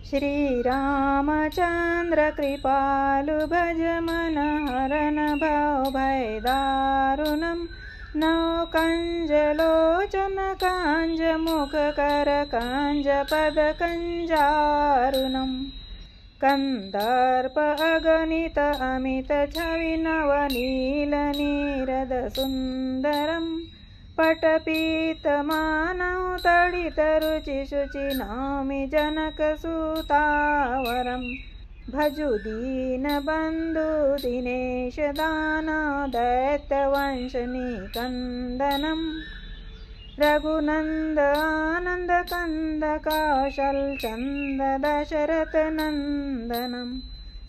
श्रीरामचन्द्र कृपालु भज मन हरन भव भय दारुणं नौ कंजलोचन कांज मुख कर कांज पद कंजारुणं कंदर्प अगणित अमित छवि नवनील नीरद सुंदरम् पटपीत मानव तडित रुचि शुचि नौमि जनक सुतावरम् भजु दीन बंधु दिनेश दानव दैत्य वंश निकंदनम् रघुनंद आनंद कंद कौशल चंद दशरथ नंदनम्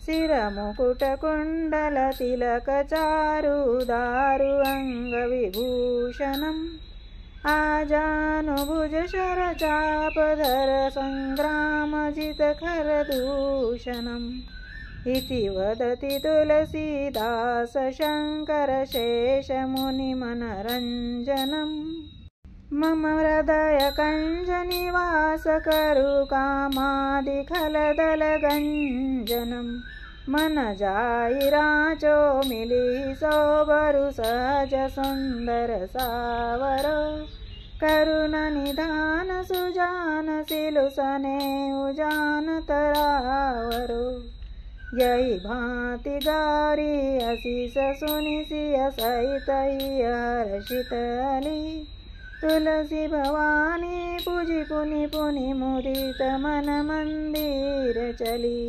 शिरमुकुट कुंडल तिलक चारु दारु अंग विभूषणम् आजानुभुज शर चापधर संग्राम जित खर दूषणम् इति वदति तुलसीदास शंकर शेष मुनि मनरंजनम् मम हृदय कंज निवास करु कामादि खलदल गंजनम् मन जाई राचो मिली सोबरु सहज सुंदर सावरो करुण निधान सुजान सिलु सने उजान तरावरो यही भांति गारी असीस सुनि सिय सहित हर्षित अली तुलसी भवानी पूजी पुनि पुनि मुदित मन मंदिर चली।